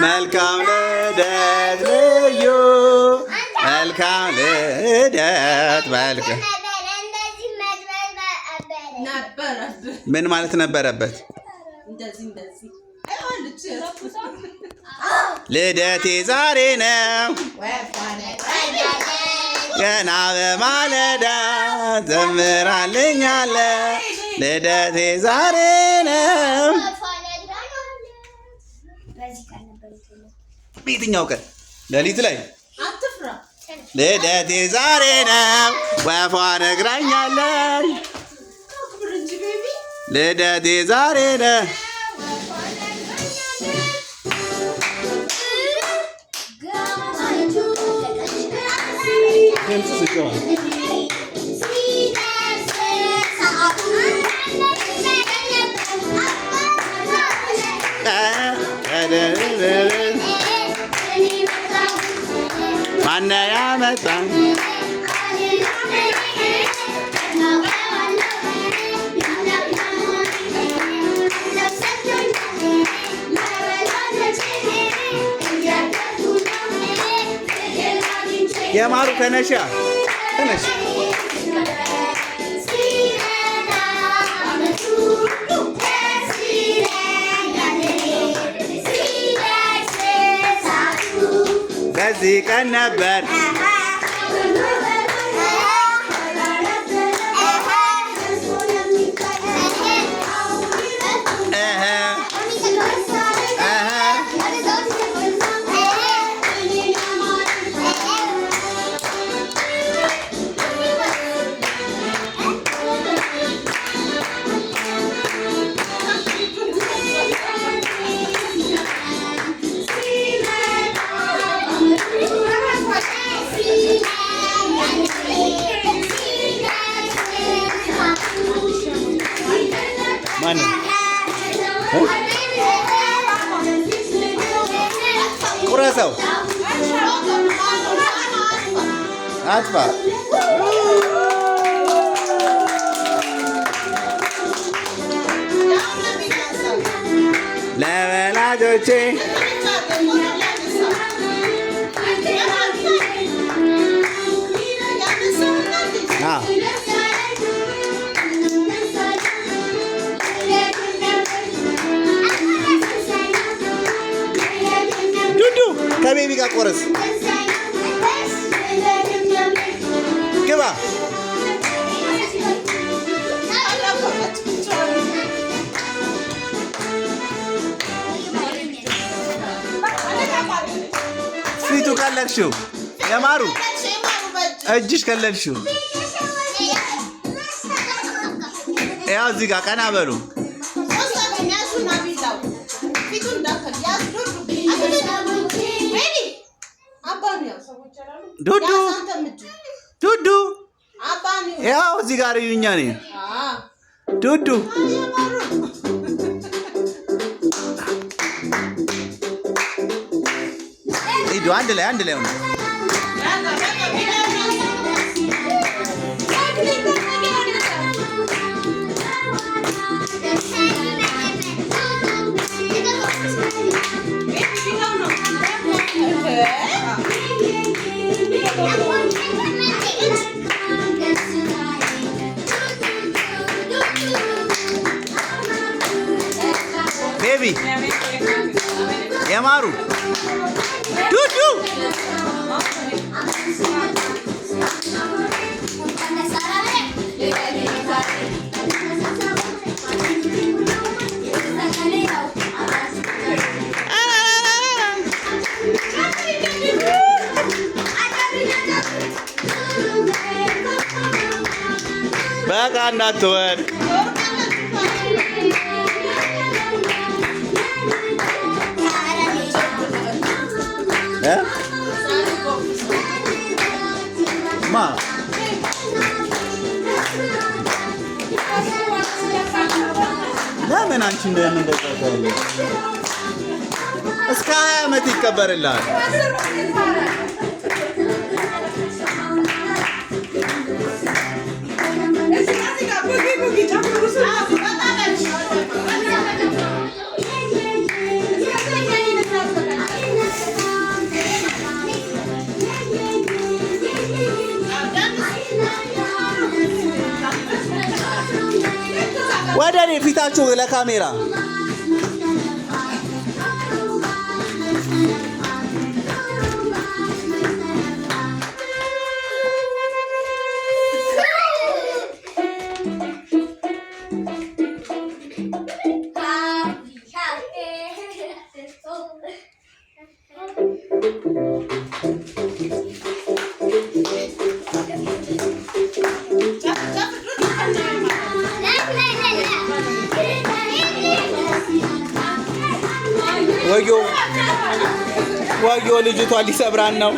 መልካም ልደት ልዩ መልካም ልደት መልካም ምን ማለት ነበረበት? ልደቴ ዛሬ ነው ገና በማለዳ ዘምራልኛለ ልደቴ ዛሬ ነው። በየትኛው ቀን? ሌሊት ላይ ልደቴ ዛሬ ነው ወፏ ነግራኛለች ልደቴ ዛሬ ነው። ማነው ያመጣኝ? የማሩ ተነሻ ተነሽ በዚህ ቀን ነበር ቁረሰው አጥፋ ለወላጆቼ ከቤቢ ጋር ቆረስ ግባ ፊቱ ቀለድሽው የማሩ እጅሽ ቀለድሽው ያው እዚህ ጋር ቀና በሉ ዱዱ ዱዱ ያው እዚህ ጋር እዩኛ ነኝ ዱዱ ሂዱ አንድ ላይ ሆነ ኤቢ የማሩ ዱዱ በቃ እንዳትወድ ማ ለምን አንቺ እንደምንደቀቀለ እስከ 20 ዓመት ይከበርልሃል። ወደ እኔ ፊታችሁ ለካሜራ ወዮ ልጅቷ ሊሰብራን ነው።